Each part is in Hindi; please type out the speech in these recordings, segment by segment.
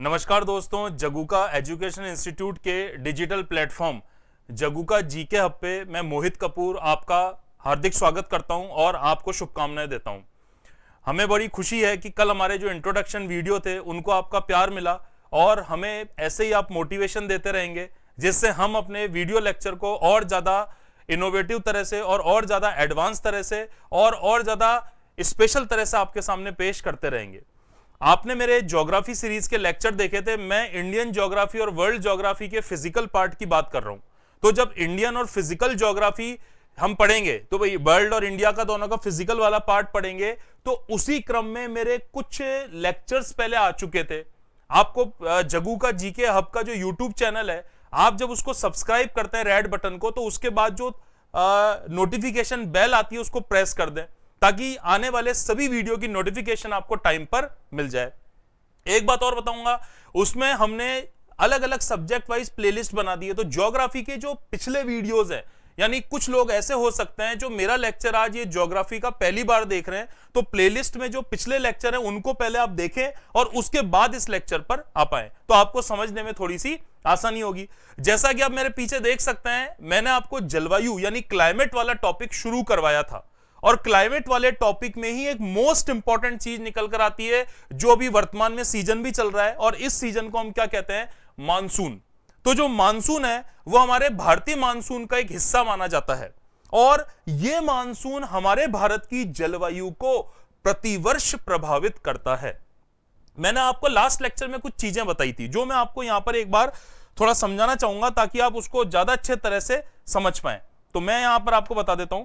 नमस्कार दोस्तों, जगुका एजुकेशन इंस्टीट्यूट के डिजिटल प्लेटफॉर्म जगुका जीके हब पे मैं मोहित कपूर आपका हार्दिक स्वागत करता हूं और आपको शुभकामनाएं देता हूं। हमें बड़ी खुशी है कि कल हमारे जो इंट्रोडक्शन वीडियो थे उनको आपका प्यार मिला और हमें ऐसे ही आप मोटिवेशन देते रहेंगे, जिससे हम अपने वीडियो लेक्चर को और ज़्यादा इनोवेटिव तरह से और ज़्यादा एडवांस तरह से और ज़्यादा स्पेशल तरह से आपके सामने पेश करते रहेंगे। आपने मेरे ज्योग्राफी सीरीज के लेक्चर देखे थे। मैं इंडियन ज्योग्राफी और वर्ल्ड ज्योग्राफी के फिजिकल पार्ट की बात कर रहा हूं। तो जब इंडियन और फिजिकल ज्योग्राफी हम पढ़ेंगे तो भाई वर्ल्ड और इंडिया का दोनों का फिजिकल वाला पार्ट पढ़ेंगे, तो उसी क्रम में मेरे कुछ लेक्चर्स पहले आ चुके थे। आपको जगू का जीके हब का जो यूट्यूब चैनल है, आप जब उसको सब्सक्राइब करते हैं रेड बटन को, तो उसके बाद जो नोटिफिकेशन बेल आती है उसको प्रेस कर दें, ताकि आने वाले सभी वीडियो की नोटिफिकेशन आपको टाइम पर मिल जाए। एक बात और बताऊंगा, उसमें हमने अलग अलग सब्जेक्ट वाइज प्लेलिस्ट बना दी है। तो ज्योग्राफी के जो पिछले वीडियोस हैं, यानी कुछ लोग ऐसे हो सकते हैं जो मेरा लेक्चर आज ये ज्योग्राफी का पहली बार देख रहे हैं, तो प्लेलिस्ट में जो पिछले लेक्चर हैं उनको पहले आप देखें और उसके बाद इस लेक्चर पर आ पाए, तो आपको समझने में थोड़ी सी आसानी होगी। जैसा कि आप मेरे पीछे देख सकते हैं, मैंने आपको जलवायु यानी क्लाइमेट वाला टॉपिक शुरू करवाया था, और क्लाइमेट वाले टॉपिक में ही एक मोस्ट इंपॉर्टेंट चीज निकल कर आती है, जो अभी वर्तमान में सीजन भी चल रहा है, और इस सीजन को हम क्या कहते हैं? मानसून। तो जो मानसून है वो हमारे भारतीय मानसून का एक हिस्सा माना जाता है, और यह मानसून हमारे भारत की जलवायु को प्रतिवर्ष प्रभावित करता है। मैंने आपको लास्ट लेक्चर में कुछ चीजें बताई थी, जो मैं आपको यहां पर एक बार थोड़ा समझाना चाहूंगा, ताकि आप उसको ज्यादा अच्छे तरह से समझ पाए। तो मैं यहां पर आपको बता देता हूं।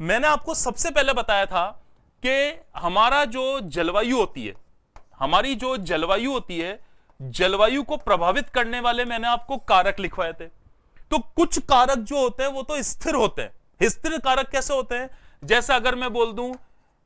मैंने आपको सबसे पहले बताया था कि हमारा जो जलवायु होती है, हमारी जो जलवायु होती है, जलवायु को प्रभावित करने वाले मैंने आपको कारक लिखवाए थे। तो कुछ कारक जो होते हैं वो तो स्थिर होते हैं। स्थिर कारक कैसे होते हैं? जैसे अगर मैं बोल दूं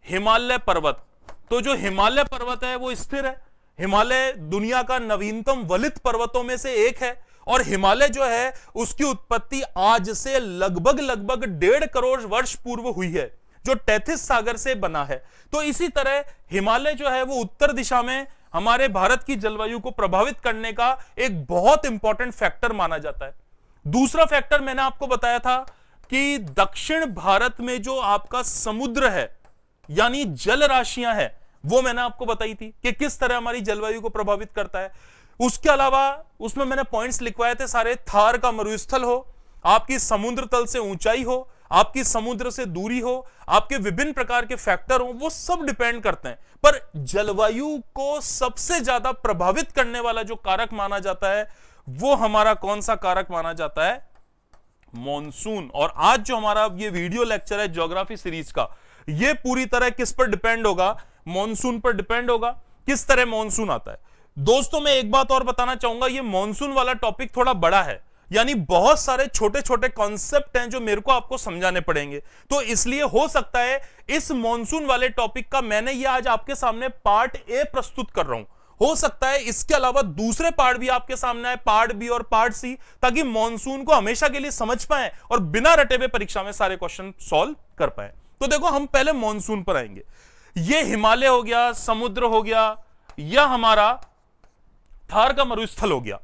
हिमालय पर्वत, तो जो हिमालय पर्वत है वो स्थिर है। हिमालय दुनिया का नवीनतम वलित पर्वतों में से एक है, और हिमालय जो है उसकी उत्पत्ति आज से लगभग 1.5 करोड़ वर्ष पूर्व हुई है, जो टेथिस सागर से बना है। तो इसी तरह हिमालय जो है वो उत्तर दिशा में हमारे भारत की जलवायु को प्रभावित करने का एक बहुत इंपॉर्टेंट फैक्टर माना जाता है। दूसरा फैक्टर मैंने आपको बताया था कि दक्षिण भारत में जो आपका समुद्र है, यानी जल राशियां हैं, वो मैंने आपको बताई थी कि किस तरह हमारी जलवायु को प्रभावित करता है। उसके अलावा उसमें मैंने पॉइंट्स लिखवाए थे सारे। थार का मरुस्थल हो, आपकी समुद्र तल से ऊंचाई हो, आपकी समुद्र से दूरी हो, आपके विभिन्न प्रकार के फैक्टर हो, वो सब डिपेंड करते हैं। पर जलवायु को सबसे ज्यादा प्रभावित करने वाला जो कारक माना जाता है, वो हमारा कौन सा कारक माना जाता है? मॉनसून। और आज जो हमारा ये वीडियो लेक्चर है ज्योग्राफी सीरीज का, ये पूरी तरह किस पर डिपेंड होगा? मॉनसून पर डिपेंड होगा। किस तरह मॉनसून आता है? दोस्तों, मैं एक बात और बताना चाहूंगा, ये मॉनसून वाला टॉपिक थोड़ा बड़ा है, यानी बहुत सारे छोटे छोटे कॉन्सेप्ट हैं जो मेरे को आपको समझाने पड़ेंगे। तो इसलिए हो सकता है इस मॉनसून वाले टॉपिक का मैंने ये आज आपके सामने पार्ट ए प्रस्तुत कर रहा हूं, हो सकता है इसके अलावा दूसरे पार्ट भी आपके सामने आए, पार्ट बी और पार्ट सी, ताकि मॉनसून को हमेशा के लिए समझ पाए और बिना रटे हुए परीक्षा में सारे क्वेश्चन सॉल्व कर पाए। तो देखो, हम पहले मॉनसून पर आएंगे। यह हिमालय हो गया, समुद्र हो गया, यह हमारा थार का मरुस्थल हो गया।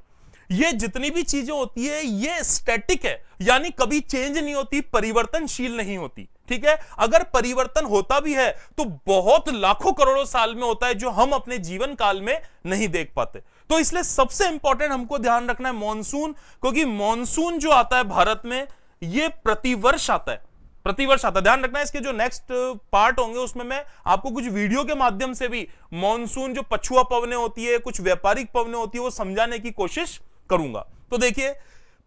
ये जितनी भी चीजें होती है ये स्टैटिक है, यानी कभी चेंज नहीं होती, परिवर्तनशील नहीं होती। ठीक है? अगर परिवर्तन होता भी है तो बहुत लाखों करोड़ों साल में होता है, जो हम अपने जीवन काल में नहीं देख पाते। तो इसलिए सबसे इंपॉर्टेंट हमको ध्यान रखना है मॉनसून, क्योंकि मॉनसून जो आता है भारत में, ये प्रतिवर्ष आता है। प्रतिवर्ष आता है, ध्यान रखना है। इसके जो नेक्स्ट पार्ट होंगे उसमें मैं आपको कुछ वीडियो के माध्यम से भी मॉनसून जो पछुआ पवनें होती है, कुछ व्यापारिक पवनें होती है, वो समझाने की कोशिश करूंगा। तो देखिए,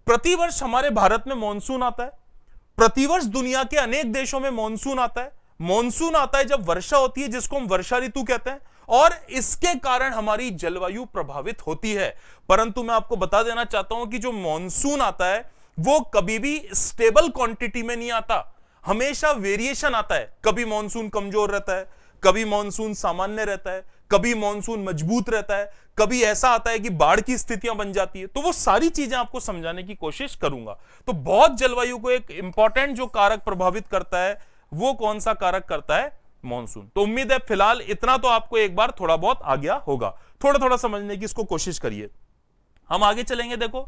प्रतिवर्ष हमारे भारत में मॉनसून आता है। प्रतिवर्ष दुनिया के अनेक देशों में मॉनसून आता है। मॉनसून आता है जब वर्षा होती है, जिसको हम वर्षा ऋतु कहते हैं, और इसके कारण हमारी जलवायु प्रभावित होती है। परंतु मैं आपको बता देना चाहता हूं कि जो मॉनसून आता है वो कभी भी स्टेबल क्वांटिटी में नहीं आता, हमेशा वेरिएशन आता है। कभी मॉनसून कमजोर रहता है, कभी मॉनसून सामान्य रहता है, कभी मॉनसून मजबूत रहता है, कभी ऐसा आता है कि बाढ़ की स्थितियां बन जाती है। तो वो सारी चीजें आपको समझाने की कोशिश करूंगा। तो बहुत जलवायु को एक इंपॉर्टेंट जो कारक प्रभावित करता है, वो कौन सा कारक करता है? मॉनसून। तो उम्मीद है फिलहाल इतना तो आपको एक बार थोड़ा बहुत आ गया होगा। थोड़ा थोड़ा समझने की इसको कोशिश करिए। हम आगे चलेंगे। देखो,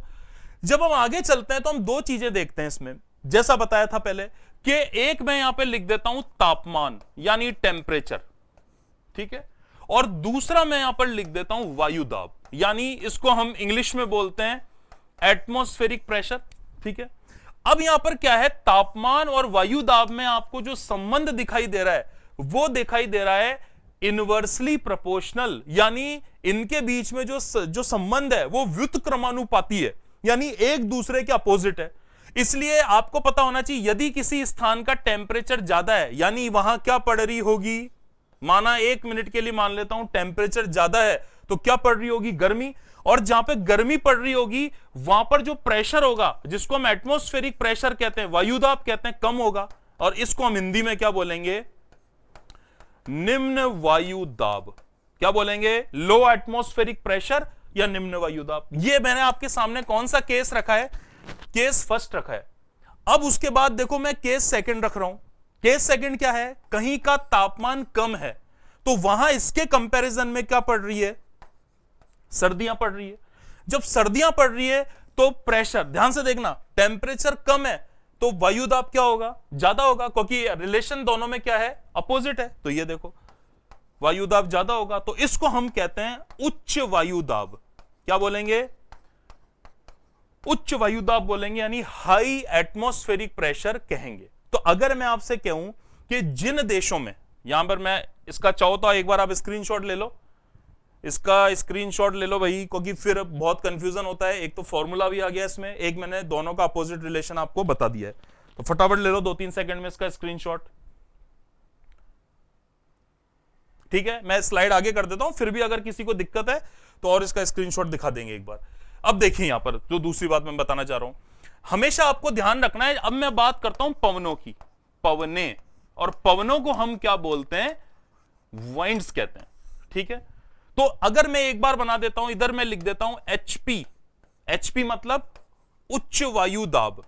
जब हम आगे चलते हैं तो हम दो चीजें देखते हैं इसमें, जैसा बताया था पहले कि एक मैं यहां पे लिख देता हूं तापमान यानी टेम्परेचर, ठीक है, और दूसरा मैं यहां पर लिख देता हूं वायु दाब, यानी इसको हम इंग्लिश में बोलते हैं एटमॉस्फेरिक प्रेशर, ठीक है। अब यहां पर क्या है, तापमान और वायु दाब में आपको जो संबंध दिखाई दे रहा है वो दिखाई दे रहा है इनवर्सली प्रोपोर्शनल, यानी इनके बीच में जो संबंध है वो व्युत्क्रमानुपाती है, यानी एक दूसरे के अपोजिट है। इसलिए आपको पता होना चाहिए यदि किसी स्थान का टेम्परेचर ज्यादा है, यानी वहां क्या पड़ रही होगी, माना 1 मिनट के लिए मान लेता हूं टेम्परेचर ज्यादा है तो क्या पड़ रही होगी, गर्मी, और जहां पे गर्मी पड़ रही होगी वहां पर जो प्रेशर होगा जिसको हम एटमॉस्फेरिक प्रेशर कहते हैं, वायुदाब कहते हैं, कम होगा, और इसको हम हिंदी में क्या बोलेंगे, निम्न वायु दाब। क्या बोलेंगे, लो एटमॉस्फेरिक प्रेशर या निम्न वायु दाब। ये मैंने आपके सामने कौन सा केस रखा है, केस फर्स्ट रखा है। अब उसके बाद देखो मैं केस सेकंड रख रहा हूं। केस सेकंड क्या है, कहीं का तापमान कम है तो वहां इसके कंपैरिजन में क्या पड़ रही है, सर्दियां पड़ रही है। जब सर्दियां पड़ रही है तो प्रेशर, ध्यान से देखना, टेम्परेचर कम है तो वायुदाब क्या होगा, ज्यादा होगा, क्योंकि रिलेशन दोनों में क्या है, अपोजिट है। तो ये देखो वायुदाब ज्यादा होगा, तो इसको हम कहते हैं उच्च वायुदाब। क्या बोलेंगे, उच्च वायुदाब बोलेंगे, यानी हाई एटमॉस्फेरिक प्रेशर कहेंगे। तो अगर मैं आपसे कहूं कि जिन देशों में, यहां पर मैं इसका चाहो तो एक बार आप स्क्रीनशॉट ले लो, इसका स्क्रीनशॉट ले लो भाई, क्योंकि फिर बहुत कंफ्यूजन होता है। एक तो फॉर्मूला भी आ गया इसमें, एक मैंने दोनों का अपोजिट रिलेशन आपको बता दिया है, तो फटाफट ले लो 2-3 सेकंड में इसका स्क्रीनशॉट, ठीक है। मैं स्लाइड आगे कर देता हूं, फिर भी अगर किसी को दिक्कत है तो और इसका स्क्रीनशॉट दिखा देंगे एक बार। अब देखिए यहां पर जो दूसरी बात मैं बताना चाह रहा हूं, हमेशा आपको ध्यान रखना है। अब मैं बात करता हूं पवनों की, पवने, और पवनों को हम क्या बोलते हैं, वाइंड्स कहते हैं, ठीक है। तो अगर मैं एक बार बना देता हूं, इधर मैं लिख देता हूं एचपी, एचपी मतलब उच्च वायु दाब,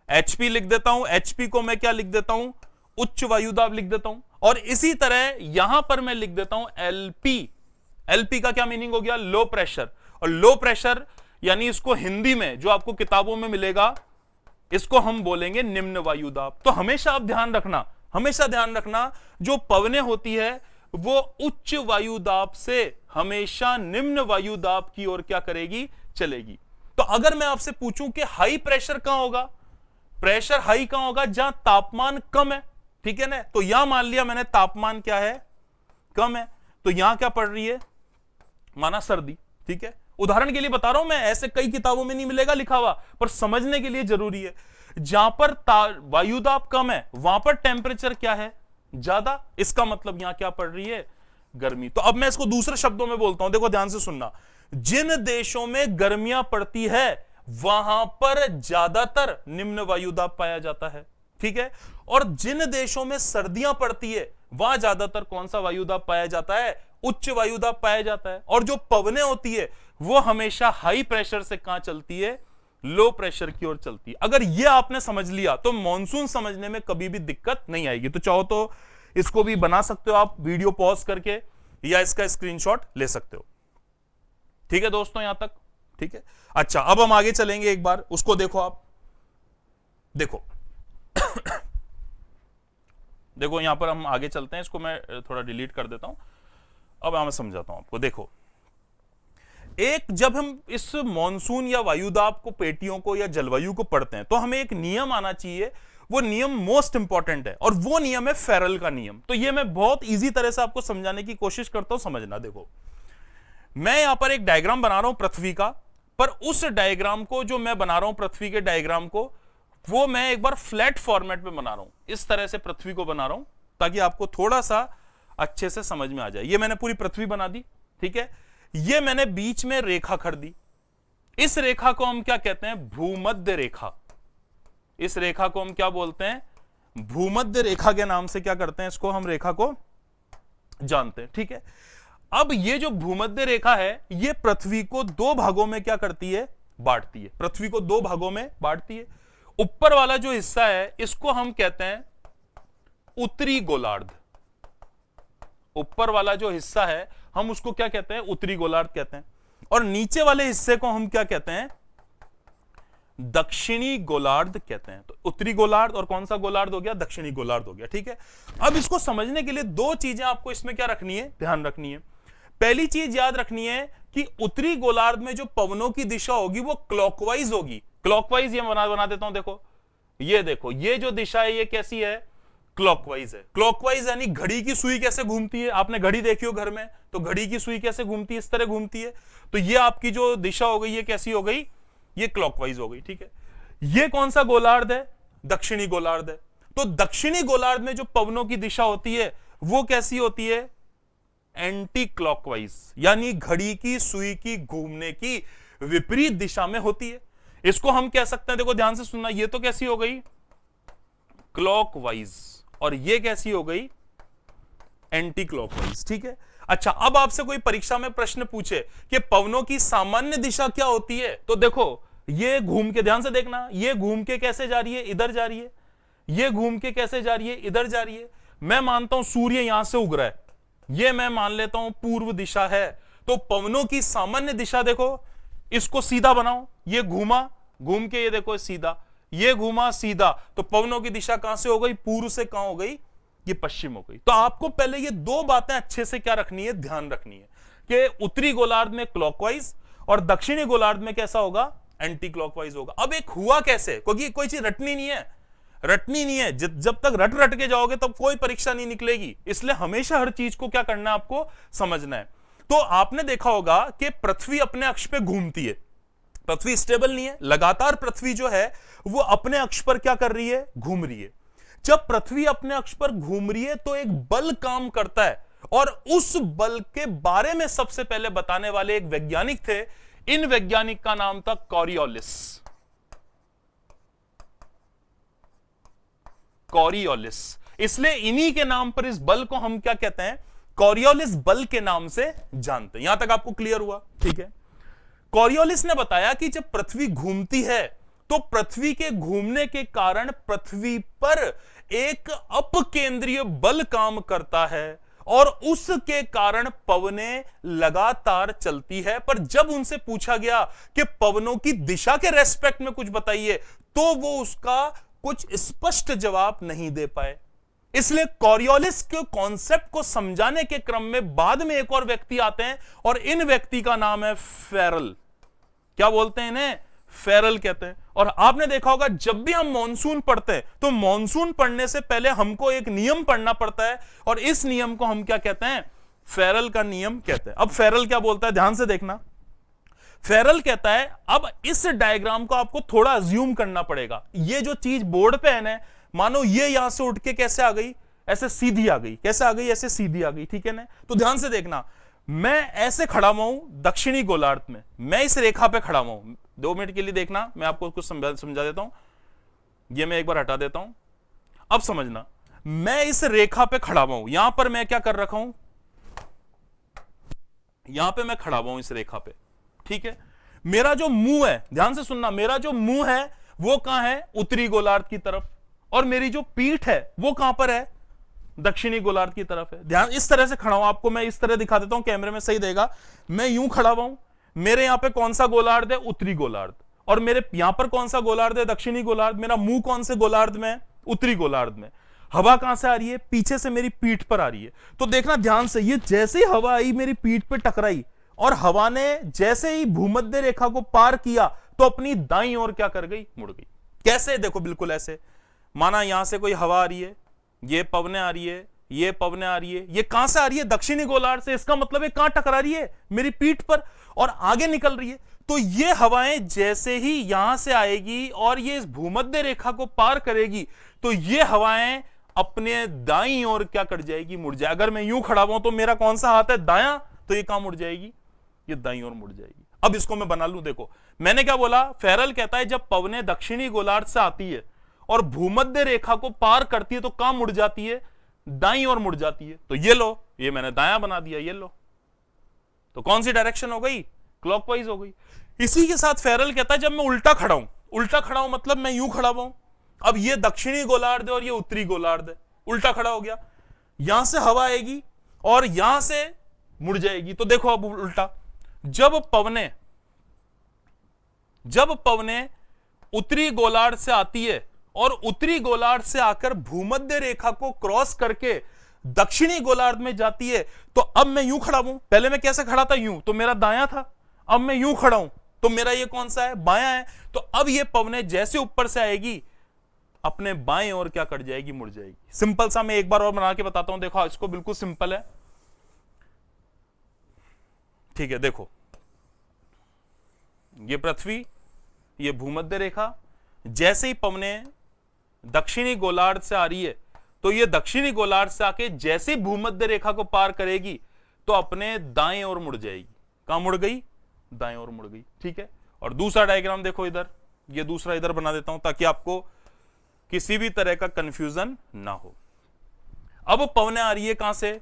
एचपी लिख देता हूं, एचपी को मैं क्या लिख देता हूं, उच्च वायु दाब लिख देता हूं। और इसी तरह यहां पर मैं लिख देता हूं एलपी, एलपी का क्या मीनिंग हो गया, लो प्रेशर, और लो प्रेशर यानी इसको हिंदी में जो आपको किताबों में मिलेगा इसको हम बोलेंगे निम्न वायु दाब। तो हमेशा आप ध्यान रखना, हमेशा ध्यान रखना, जो पवने होती है वो उच्च वायु दाब से हमेशा निम्न वायु दाब की ओर क्या करेगी, चलेगी। तो अगर मैं आपसे पूछूं कि हाई प्रेशर कहां होगा, प्रेशर हाई कहां होगा, जहां तापमान कम है, ठीक है ना। तो यहां मान लिया मैंने तापमान क्या है, कम है, तो यहां क्या पड़ रही है, माना सर्दी, ठीक है। उदाहरण के लिए बता रहा हूं मैं, ऐसे कई किताबों में नहीं मिलेगा लिखा हुआ, पर समझने के लिए जरूरी है। जहां पर वायुदाब कम है वहां पर टेम्परेचर क्या है, ज्यादा, इसका मतलब यहां क्या पड़ रही है, गर्मी। तो अब मैं इसको दूसरे शब्दों में बोलता हूं, देखो ध्यान से सुनना, जिन देशों में गर्मियां पड़ती है वहां पर ज्यादातर निम्न वायुदाब पाया जाता है, ठीक है। और जिन देशों में सर्दियां पड़ती है वहां ज्यादातर कौन सा वायुदाब पाया जाता है, उच्च वायुदाब पाया जाता है। और जो पवनें होती है वो हमेशा हाई प्रेशर से कहां चलती है, लो प्रेशर की ओर चलती है। अगर ये आपने समझ लिया तो मॉनसून समझने में कभी भी दिक्कत नहीं आएगी। तो चाहो तो इसको भी बना सकते हो आप, वीडियो पॉज करके, या इसका स्क्रीनशॉट ले सकते हो, ठीक है दोस्तों, यहां तक ठीक है। अच्छा, अब हम आगे चलेंगे, एक बार उसको देखो आप, देखो देखो यहां पर हम आगे चलते हैं, इसको मैं थोड़ा डिलीट कर देता हूं। अब मैं समझाता हूं आपको। देखो, एक जब हम इस मॉनसून या वायुदाब को, पेटियों को या जलवायु को पढ़ते हैं तो हमें एक नियम आना चाहिए, वो नियम मोस्ट इंपॉर्टेंट है, और वो नियम है फेरल का नियम। तो ये मैं बहुत इजी तरह से आपको समझाने की कोशिश करता हूं, समझना। देखो, मैं यहां पर एक डायग्राम बना रहा हूं पृथ्वी का, पर उस डायग्राम को जो मैं बना रहा हूं, पृथ्वी के डायग्राम को, वो मैं एक बार फ्लैट फॉर्मेट में बना रहा हूं, इस तरह से पृथ्वी को बना रहा हूं ताकि आपको थोड़ा सा अच्छे से समझ में आ जाए। ये मैंने पूरी पृथ्वी बना दी, ठीक है। ये मैंने बीच में रेखा खड़ दी, इस रेखा को हम क्या कहते हैं, भूमध्य रेखा। इस रेखा को हम क्या बोलते हैं, भूमध्य रेखा के नाम से क्या करते हैं, इसको हम रेखा को जानते हैं, ठीक है। अब ये जो भूमध्य रेखा है ये पृथ्वी को दो भागों में क्या करती है, बांटती है, पृथ्वी को दो भागों में बांटती है। ऊपर वाला जो हिस्सा है इसको हम कहते हैं उत्तरी गोलार्ध, ऊपर वाला जो हिस्सा है हम उसको क्या कहते हैं, उत्तरी गोलार्ध कहते हैं, और नीचे वाले हिस्से को हम क्या कहते हैं, दक्षिणी गोलार्ध कहते हैं। तो उत्तरी गोलार्ध और कौन सा गोलार्ध हो गया, दक्षिणी गोलार्ध हो गया। ठीक है, अब इसको समझने के लिए दो चीजें आपको इसमें क्या रखनी है, ध्यान रखनी है। पहली चीज याद रखनी है कि उत्तरी गोलार्ध में जो पवनों की दिशा होगी वो क्लॉकवाइज होगी। क्लॉकवाइज ये बना देता हूं, देखो ये देखो, ये जो दिशा है ये कैसी है, क्लॉकवाइज है। क्लॉकवाइज यानी घड़ी की सुई कैसे घूमती है, आपने घड़ी देखी हो घर में, तो घड़ी की सुई कैसे घूमती है, इस तरह घूमती है। तो ये आपकी जो दिशा हो गई ये कैसी हो गई, ये क्लॉकवाइज हो गई। ठीक है, ये कौन सा गोलार्ध है, दक्षिणी गोलार्ध है। तो दक्षिणी गोलार्ध में जो पवनों की दिशा होती है वो कैसी होती है, एंटी क्लॉकवाइज, यानी घड़ी की सुई की घूमने की विपरीत दिशा में होती है। इसको हम कह सकते हैं, देखो ध्यान से सुनना, ये तो कैसी हो गई, क्लॉकवाइज, और ये कैसी हो गई, एंटी क्लॉकवाइज। ठीक है, अच्छा अब आपसे कोई परीक्षा में प्रश्न पूछे कि पवनों की सामान्य दिशा क्या होती है, तो देखो ये घूम के, ध्यान से देखना, ये घूम के कैसे जा रही है, इधर जा रही है, ये घूम के कैसे जा रही है, इधर जा रही है। मैं मानता हूं सूर्य यहां से उग रहा है, ये मैं मान लेता हूं पूर्व दिशा है, तो पवनों की सामान्य दिशा देखो, इसको सीधा बनाओ, ये घूमा, घूम के ये देखो सीधा, ये घूमा सीधा, तो पवनों की दिशा कहां से हो गई, पूर्व से कहां हो गई, ये पश्चिम हो गई। तो आपको पहले ये दो बातें अच्छे से क्या रखनी है, ध्यान रखनी है कि उत्तरी गोलार्ध में क्लॉकवाइज और दक्षिणी गोलार्ध में कैसा होगा, एंटी क्लॉकवाइज होगा। अब एक हुआ कैसे, क्योंकि कोई चीज रटनी नहीं है, रटनी नहीं है, जब तक रट के जाओगे तब कोई परीक्षा नहीं निकलेगी, इसलिए हमेशा हर चीज को क्या करना है, आपको समझना है। तो आपने देखा होगा कि पृथ्वी अपने अक्ष पे घूमती है, पृथ्वी स्टेबल नहीं है, लगातार पृथ्वी जो है वो अपने अक्ष पर क्या कर रही है, घूम रही है। जब पृथ्वी अपने अक्ष पर घूम रही है तो एक बल काम करता है, और उस बल के बारे में सबसे पहले बताने वाले एक वैज्ञानिक थे, इन वैज्ञानिक का नाम था कॉरियोलिस। कॉरियोलिस, इसलिए इन्हीं के नाम पर इस बल को हम क्या कहते हैं, कॉरियोलिस बल के नाम से जानते हैं। यहां तक आपको क्लियर हुआ, ठीक है। कॉरियोलिस ने बताया कि जब पृथ्वी घूमती है तो पृथ्वी के घूमने के कारण पृथ्वी पर एक अपकेंद्रीय बल काम करता है, और उसके कारण पवनें लगातार चलती है। पर जब उनसे पूछा गया कि पवनों की दिशा के रेस्पेक्ट में कुछ बताइए, तो वो उसका कुछ स्पष्ट जवाब नहीं दे पाए। इसलिए कॉरियोलिस के कॉन्सेप्ट को समझाने के क्रम में बाद में एक और व्यक्ति आते हैं, और इन व्यक्ति का नाम है फेरल। क्या बोलते हैं इन्हें, फेरल कहते हैं। और आपने देखा होगा जब भी हम मॉनसून पढ़ते हैं तो मॉनसून पढ़ने से पहले हमको एक नियम पढ़ना पड़ता है, और इस नियम को हम क्या कहते हैं, फेरल का नियम कहते हैं। अब फेरल क्या बोलता है, ध्यान से देखना। फेरल कहता है, अब इस डायग्राम को आपको थोड़ा अज्यूम करना पड़ेगा। ये जो चीज बोर्ड पे है ना, मानो ये यहां से उठ के कैसे आ गई, ऐसे सीधी आ गई, कैसे आ गई, ऐसे सीधी आ गई, ठीक है ना। तो ध्यान से देखना, मैं ऐसे खड़ा हुआ हूं दक्षिणी गोलार्ध में, मैं इस रेखा पे खड़ा हुआ हूं। 2 मिनट के लिए देखना, मैं आपको कुछ समझा देता हूं। ये मैं एक बार हटा देता हूं, अब समझना। मैं इस रेखा पे खड़ा हुआ हूं, यहां पर मैं क्या कर रखा हूं, यहां पे मैं खड़ा हुआ हूं इस रेखा पे, ठीक है। मेरा जो मुंह है, ध्यान से सुनना, मेरा जो मुंह है वो कहां है, उत्तरी गोलार्ध की तरफ, और मेरी जो पीठ है वो कहां पर है, दक्षिणी गोलार्ध की तरफ है। ध्यान, इस तरह से खड़ा हूं, आपको मैं इस तरह दिखा देता हूं, कैमरे में सही देगा। मैं यूं खड़ा हुआ हूं, मेरे यहां पे कौन सा गोलार्ध है, उत्तरी गोलार्ध, और मेरे यहां पर कौन सा गोलार्ध है, दक्षिणी गोलार्ध। मेरा मुंह कौन से गोलार्ध में है, उत्तरी गोलार्ध में। हवा कहां से आ रही है, पीछे से मेरी पीठ पर आ रही है। तो देखना ध्यान से, ये जैसे ही हवा आई मेरी पीठ पे टकराई, और हवा ने जैसे ही भूमध्य रेखा को पार किया तो अपनी दाईं ओर क्या कर गई, मुड़ गई। कैसे, देखो बिल्कुल ऐसे, माना यहां से कोई हवा आ रही है, ये पवने आ रही है, ये पवने आ रही है, ये कहां से आ रही है, दक्षिणी गोलार्ध से। इसका मतलब है कहां टकरा रही है, मेरी पीठ पर, और आगे निकल रही है। तो ये हवाएं जैसे ही यहां से आएगी और ये इस भूमध्य रेखा को पार करेगी, तो ये हवाएं अपने दाईं ओर क्या कर जाएगी, मुड़ जाए। अगर मैं यूं खड़ा हुआ तो मेरा कौन सा हाथ है, दायां, तो ये कहां मुड़ जाएगी, ये दाईं ओर मुड़ जाएगी। अब इसको मैं बना लूं, देखो मैंने क्या बोला, फेरल कहता है जब पवनें दक्षिणी गोलार्ध से आती है और भूमध्य रेखा को पार करती है तो कहां मुड़ जाती है, दाईं ओर मुड़ जाती है। तो ये लो, ये मैंने दायां बना दिया, ये लो, तो कौन सी डायरेक्शन हो गई, क्लॉकवाइज हो गई। इसी के साथ फेरल कहता है जब मैं उल्टा खड़ा हूं, उल्टा खड़ा हूं मतलब मैं यूं खड़ा हुआ हूं, अब ये दक्षिणी गोलार्ध है और ये उत्तरी गोलार्ध है, उल्टा खड़ा हो गया। यहां से हवा आएगी और यहां से मुड़ जाएगी। तो देखो अब उल्टा, जब पवने उत्तरी गोलार्ध से आती है और उत्तरी गोलार्ध से आकर भूमध्य रेखा को क्रॉस करके दक्षिणी गोलार्ध में जाती है, तो अब मैं यूं खड़ा हूं, पहले मैं कैसे खड़ा था, यूं, तो मेरा दायां था, अब मैं यूं खड़ा हूं तो मेरा ये कौन सा है, बायां है। तो अब ये पवने जैसे ऊपर से आएगी अपने बाएं ओर क्या कर जाएगी, मुड़ जाएगी। सिंपल सा मैं एक बार और बना के बताता हूं, देखो इसको बिल्कुल सिंपल है, ठीक है। देखो ये पृथ्वी, ये भूमध्य रेखा, जैसे ही पवने दक्षिणी गोलार्ध से आ रही है तो ये दक्षिणी गोलार्ध से आके जैसे ही भूमध्य रेखा को पार करेगी तो अपने दाएं ओर मुड़ जाएगी। कहां मुड़ गई, दाएं ओर मुड़ गई, ठीक है। और दूसरा डायग्राम देखो इधर, ये दूसरा इधर बना देता हूं ताकि आपको किसी भी तरह का कंफ्यूजन ना हो। अब पवने आ रही है कहां से,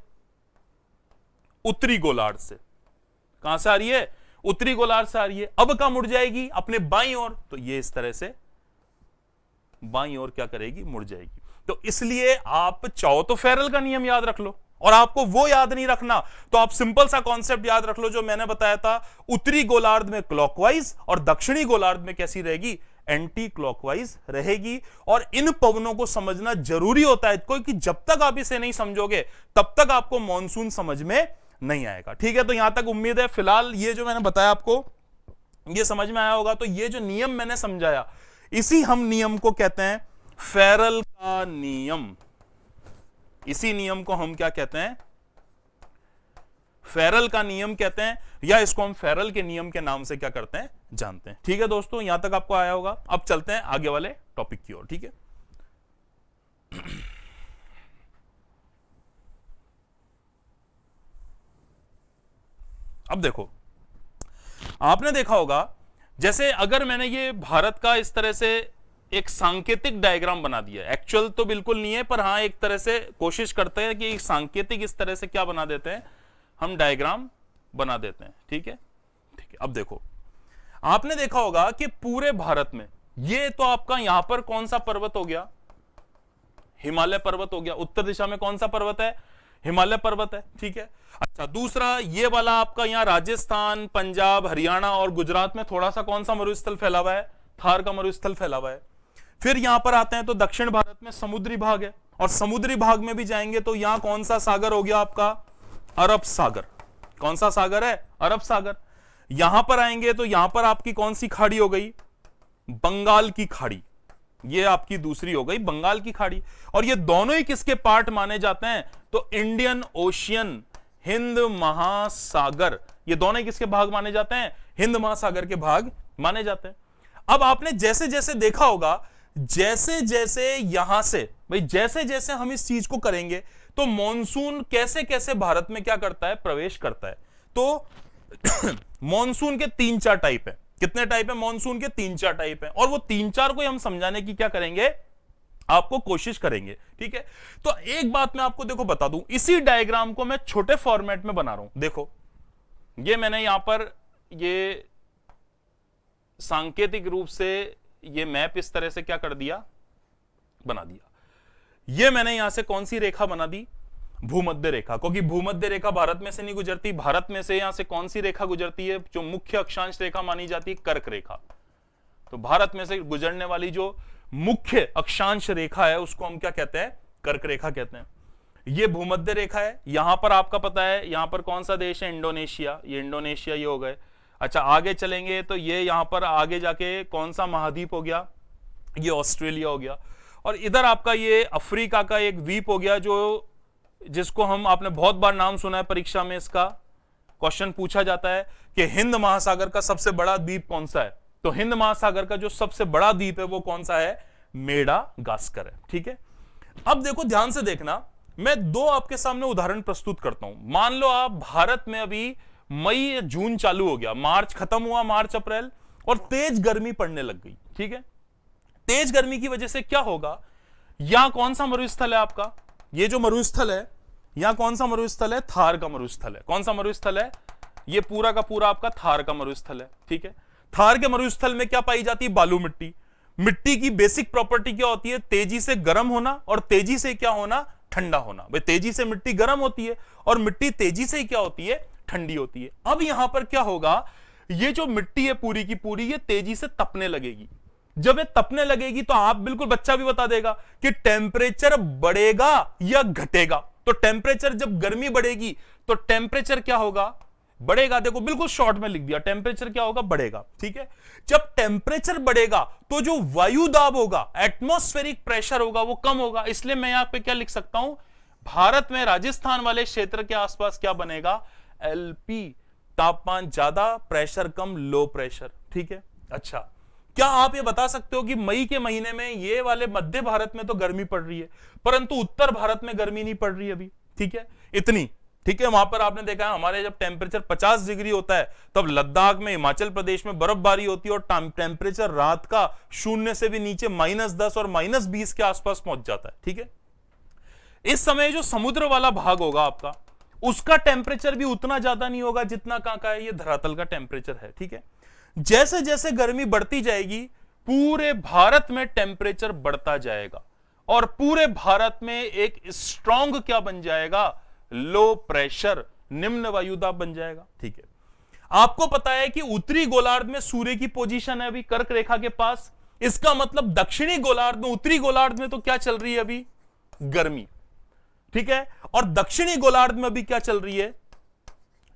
उत्तरी गोलार्ध से। कहां से आ रही है, उत्तरी गोलार्ध से आ रही है। अब कहां मुड़ जाएगी, अपने बाईं ओर, तो ये इस तरह से बाईं ओर क्या करेगी, मुड़ जाएगी। तो इसलिए आप चाहो तो फेरल का नियम याद रख लो, और आपको वो याद नहीं रखना तो आप सिंपल सा कॉन्सेप्ट याद रख लो जो मैंने बताया था, उत्तरी गोलार्ध में क्लॉकवाइज और दक्षिणी गोलार्ध में कैसी रहेगी, एंटी क्लॉकवाइज रहेगी। और इन पवनों को समझना जरूरी होता है, क्योंकि जब तक आप इसे नहीं समझोगे तब तक आपको मॉनसून समझ में नहीं आएगा, ठीक है। तो यहां तक उम्मीद है फिलहाल ये जो मैंने बताया आपको ये समझ में आया होगा। तो ये जो नियम मैंने समझाया, इसी हम नियम को कहते हैं फेरल का नियम। इसी नियम को हम क्या कहते हैं, फेरल का नियम कहते हैं, या इसको हम फेरल के नियम के नाम से क्या करते हैं, जानते हैं, ठीक है दोस्तों। यहां तक आपको आया होगा। अब चलते हैं आगे वाले टॉपिक की ओर, ठीक है। अब देखो, आपने देखा होगा जैसे अगर मैंने ये भारत का इस तरह से एक सांकेतिक डायग्राम बना दिया, एक्चुअल तो बिल्कुल नहीं है पर हां एक तरह से कोशिश करते हैं कि सांकेतिक इस तरह से क्या बना देते हैं, हम डायग्राम बना देते हैं, ठीक है, ठीक है। अब देखो, आपने देखा होगा कि पूरे भारत में ये तो आपका यहां पर कौन सा पर्वत हो गया, हिमालय पर्वत हो गया। उत्तर दिशा में कौन सा पर्वत है, हिमालय पर्वत है, ठीक है। अच्छा, दूसरा ये वाला आपका यहां राजस्थान, पंजाब, हरियाणा और गुजरात में थोड़ा सा कौन सा मरुस्थल फैला हुआ है, थार का मरुस्थल फैला हुआ है। फिर यहां पर आते हैं तो दक्षिण भारत में समुद्री भाग है, और समुद्री भाग में भी जाएंगे तो यहां कौन सा सागर हो गया आपका, अरब सागर। कौन सा सागर है, अरब सागर। यहां पर आएंगे तो यहां पर आपकी कौन सी खाड़ी हो गई, बंगाल की खाड़ी। ये आपकी दूसरी हो गई बंगाल की खाड़ी। और ये दोनों ही किसके पार्ट माने जाते हैं, तो इंडियन ओशियन, हिंद महासागर, ये दोनों ही किसके भाग माने जाते हैं, हिंद महासागर के भाग माने जाते हैं। अब आपने जैसे जैसे देखा होगा, जैसे जैसे यहां से भाई जैसे जैसे हम इस चीज को करेंगे तो मॉनसून कैसे कैसे भारत में क्या करता है, प्रवेश करता है। तो मॉनसून के 3-4 टाइप है। कितने टाइप है मॉनसून के, 3-4 टाइप है, और वो 3-4 को हम समझाने की क्या करेंगे, आपको कोशिश करेंगे, ठीक है। तो एक बात मैं आपको देखो बता दूं, इसी डायग्राम को मैं छोटे फॉर्मेट में बना रहा हूं। देखो ये मैंने यहां पर ये सांकेतिक रूप से ये मैप इस तरह से क्या कर दिया, बना दिया। ये मैंने यहां से कौन सी रेखा बना दी, भूमध्य रेखा, क्योंकि भूमध्य रेखा भारत में से नहीं गुजरती। भारत में से यहां से कौन सी रेखा गुजरती है, जो मुख्य अक्षांश रेखा मानी जाती है, कर्क रेखा। तो भारत में से गुजरने वाली जो मुख्य अक्षांश रेखा है उसको हम क्या कहते हैं, कर्क रेखा कहते हैं। ये भूमध्य रेखा है। यहां पर आपका पता है यहां पर कौन सा देश है, इंडोनेशिया। ये इंडोनेशिया ये हो गए। अच्छा, आगे चलेंगे तो ये यहां पर आगे जाके कौन सा महाद्वीप हो गया, ये ऑस्ट्रेलिया हो गया। और इधर आपका ये अफ्रीका का एक द्वीप हो गया, जो जिसको हम, आपने बहुत बार नाम सुना है परीक्षा में, इसका क्वेश्चन पूछा जाता है कि हिंद महासागर का सबसे बड़ा द्वीप कौन सा है। तो हिंद महासागर का जो सबसे बड़ा द्वीप है वो कौन सा है, मेडागास्कर है, ठीक है। अब देखो ध्यान से देखना, मैं 2 आपके सामने उदाहरण प्रस्तुत करता हूं। मान लो आप भारत में अभी मई जून चालू हो गया, मार्च खत्म हुआ, मार्च अप्रैल, और तेज गर्मी पड़ने लग गई, ठीक है। तेज गर्मी की वजह से क्या होगा, यहां कौन सा मरुस्थल है आपका, ये जो मरुस्थल है, यहां कौन सा मरुस्थल है, थार का मरुस्थल है। कौन सा मरुस्थल है, ये पूरा का पूरा आपका थार का मरुस्थल है, ठीक है। थार के मरुस्थल में क्या पाई जाती है, बालू मिट्टी। मिट्टी की बेसिक प्रॉपर्टी क्या होती है, तेजी से गर्म होना और तेजी से क्या होना, ठंडा होना। भाई तेजी से मिट्टी गर्म होती है और मिट्टी तेजी से ही क्या होती है, ठंडी होती है। अब यहां पर क्या होगा, ये जो मिट्टी है पूरी की पूरी ये तेजी से तपने लगेगी। जब ये तपने लगेगी तो आप बिल्कुल, बच्चा भी बता देगा कि टेम्परेचर बढ़ेगा या घटेगा। तो टेम्परेचर, जब गर्मी बढ़ेगी तो टेम्परेचर क्या होगा, बढ़ेगा। देखो बिल्कुल शॉर्ट में लिख दिया, टेम्परेचर क्या होगा, बढ़ेगा। ठीक है, जब टेम्परेचर बढ़ेगा तो जो वायु दाब होगा, एटमॉस्फेरिक प्रेशर होगा, वो कम होगा। इसलिए मैं यहां पे क्या लिख सकता हूं, भारत में राजस्थान वाले क्षेत्र के आसपास क्या बनेगा, एलपी, तापमान ज्यादा, प्रेशर कम, लो प्रेशर। ठीक है, अच्छा, क्या आप ये बता सकते हो कि मई के महीने में ये वाले मध्य भारत में तो गर्मी पड़ रही है, परंतु उत्तर भारत में गर्मी नहीं पड़ रही अभी। ठीक है, इतनी। ठीक है, वहां पर आपने देखा है हमारे जब टेम्परेचर 50 डिग्री होता है तब लद्दाख में, हिमाचल प्रदेश में बर्फबारी होती है और टेम्परेचर रात का 0 से भी नीचे -10 और -20 के आसपास पहुंच जाता है। ठीक है, इस समय जो समुद्र वाला भाग होगा आपका, उसका टेम्परेचर भी उतना ज्यादा नहीं होगा जितना कहां का है, ये धरातल का टेम्परेचर है। ठीक है, जैसे जैसे गर्मी बढ़ती जाएगी पूरे भारत में टेम्परेचर बढ़ता जाएगा और पूरे भारत में एक स्ट्रॉन्ग क्या बन जाएगा, लो प्रेशर, निम्न वायुदाब बन जाएगा। ठीक है, आपको पता है कि उत्तरी गोलार्ध में सूर्य की पोजीशन है अभी कर्क रेखा के पास, इसका मतलब दक्षिणी गोलार्ध में, उत्तरी गोलार्ध में तो क्या चल रही है अभी, गर्मी। ठीक है, और दक्षिणी गोलार्ध में अभी क्या चल रही है,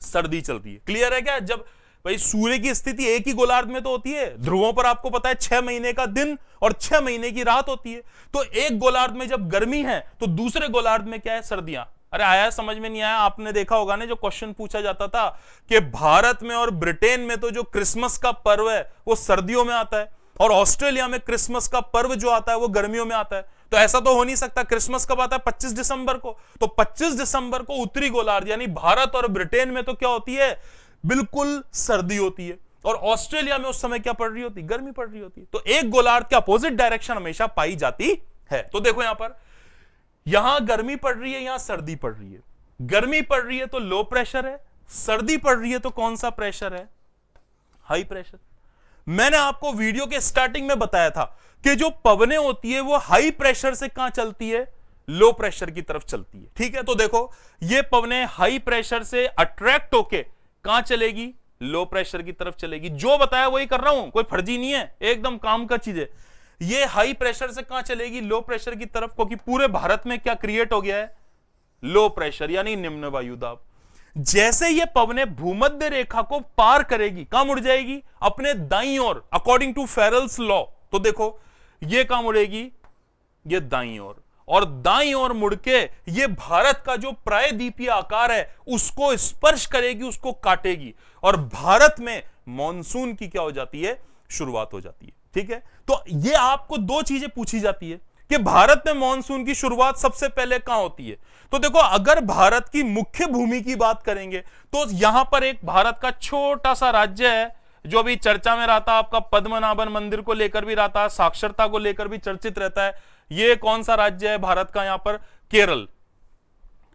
सर्दी चल रही है। क्लियर है क्या? जब भाई सूर्य की स्थिति एक ही गोलार्ध में तो होती है, ध्रुवों पर आपको पता है 6 महीने का दिन और 6 महीने की रात होती है, तो एक गोलार्ध में जब गर्मी है तो दूसरे गोलार्ध में क्या है, सर्दियां। अरे आया, समझ में नहीं आया? आपने देखा होगा ना जो क्वेश्चन पूछा जाता था कि भारत में और ब्रिटेन में तो जो क्रिसमस का पर्व है वो सर्दियों में आता है और ऑस्ट्रेलिया में क्रिसमस का पर्व जो आता है वो गर्मियों में आता है। तो ऐसा तो हो नहीं सकता, क्रिसमस कब आता है, 25 दिसंबर को, तो 25 दिसंबर को उत्तरी गोलार्ध यानी भारत और ब्रिटेन में तो क्या होती है, बिल्कुल सर्दी होती है, और ऑस्ट्रेलिया में उस समय क्या पड़ रही होती, गर्मी पड़ रही होती है। तो एक गोलार्ध के अपोजिट डायरेक्शन हमेशा पाई जाती है। तो देखो यहां पर, यहां गर्मी पड़ रही है, यहां सर्दी पड़ रही है। गर्मी पड़ रही है तो लो प्रेशर है, सर्दी पड़ रही है तो कौन सा प्रेशर है, हाई प्रेशर। मैंने आपको वीडियो के स्टार्टिंग में बताया था कि जो पवनें होती है वो हाई प्रेशर से कहां चलती है, लो प्रेशर की तरफ चलती है। ठीक है, तो देखो ये पवनें हाई प्रेशर से अट्रैक्ट होके कहां चलेगी, लो प्रेशर की तरफ चलेगी। जो बताया वही कर रहा हूं, कोई फर्जी नहीं है, एकदम काम का चीज है। ये हाई प्रेशर से कहां चलेगी, लो प्रेशर की तरफ, क्योंकि पूरे भारत में क्या क्रिएट हो गया है, लो प्रेशर यानी निम्न वायुदाब। जैसे ये पवनें भूमध्य रेखा को पार करेगी, कहां मुड़ जाएगी, अपने दाईं ओर, अकॉर्डिंग टू फेरल्स लॉ। तो देखो ये कहां मुड़ेगी, ये दाईं ओर, और दाईं ओर मुड़ के ये भारत का जो प्रायद्वीपीय आकार है उसको स्पर्श करेगी, उसको काटेगी, और भारत में मॉनसून की क्या हो जाती है, शुरुआत हो जाती है। ठीक है, तो ये आपको दो चीजें पूछी जाती है कि भारत में मॉनसून की शुरुआत सबसे पहले कहां होती है। तो देखो अगर भारत की मुख्य भूमि की बात करेंगे तो यहां पर एक भारत का छोटा सा राज्य है जो भी चर्चा में रहता है, आपका पद्मनाभन मंदिर को लेकर भी रहता है, साक्षरता को लेकर भी चर्चित रहता है। ये कौन सा राज्य है भारत का, यहां पर केरल।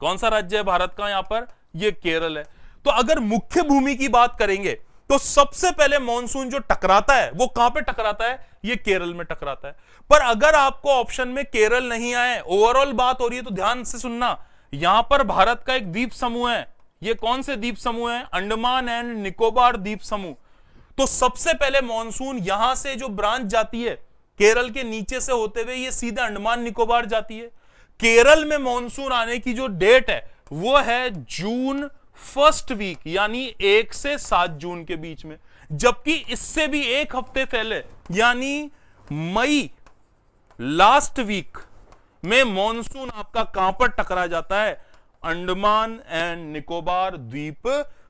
कौन सा राज्य है भारत का, यहां पर ये केरल है। तो अगर मुख्य भूमि की बात करेंगे तो सबसे पहले मॉनसून जो टकराता है वो कहां पे टकराता है, ये केरल में टकराता है। पर अगर आपको ऑप्शन में केरल नहीं आए, ओवरऑल बात हो रही है तो ध्यान से सुनना, यहां पर भारत का एक द्वीप समूह है। ये कौन से द्वीप समूह है, अंडमान एंड निकोबार द्वीप समूह। तो सबसे पहले मॉनसून यहां से जो ब्रांच जाती है केरल के नीचे से होते हुए ये सीधे अंडमान निकोबार जाती है। केरल में मॉनसून आने की जो डेट है वो है जून फर्स्ट वीक, यानी 1 से 7 जून के बीच में, जबकि इससे भी एक हफ्ते पहले यानी मई लास्ट वीक में मॉनसून आपका कहां पर टकरा जाता है, अंडमान एंड निकोबार द्वीप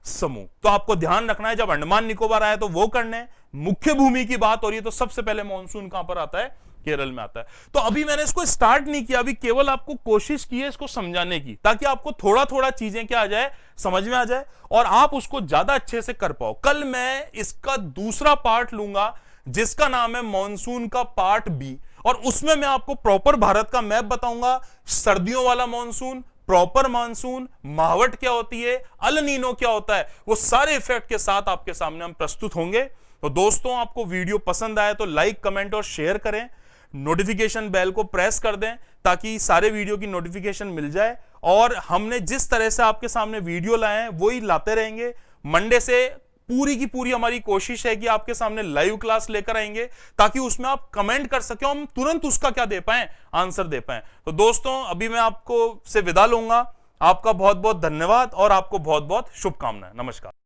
समूह। तो आपको ध्यान रखना है, जब अंडमान निकोबार आया तो वो करना है, मुख्य भूमि की बात हो रही है तो सबसे पहले मॉनसून कहां पर आता है, केरल में आता है। तो अभी मैंने इसको स्टार्ट नहीं किया, अभी केवल आपको कोशिश की है इसको समझाने की, ताकि आपको थोड़ा थोड़ा चीजें क्या आ जाए, समझ में आ जाए और आप उसको ज्यादा अच्छे से कर पाओ। कल मैं इसका दूसरा पार्ट लूंगा जिसका नाम है मॉनसून का पार्ट बी, और उसमें मैं आपको प्रॉपर भारत का मैप बताऊंगा, सर्दियों वाला मॉनसून, प्रॉपर मानसून, महावट क्या होती है, अल नीनो क्या होता है, वो सारे इफेक्ट के साथ आपके सामने हम प्रस्तुत होंगे। तो दोस्तों आपको वीडियो पसंद आए तो लाइक, कमेंट और शेयर करें, नोटिफिकेशन बेल को प्रेस कर दें ताकि सारे वीडियो की नोटिफिकेशन मिल जाए। और हमने जिस तरह से आपके सामने वीडियो लाए हैं वही लाते रहेंगे। मंडे से पूरी की पूरी हमारी कोशिश है कि आपके सामने लाइव क्लास लेकर आएंगे, ताकि उसमें आप कमेंट कर सके, हम तुरंत उसका क्या दे पाए, आंसर दे पाए। तो दोस्तों अभी मैं आपको से विदा लूंगा। आपका बहुत बहुत धन्यवाद और आपको बहुत बहुत शुभकामनाएं। नमस्कार।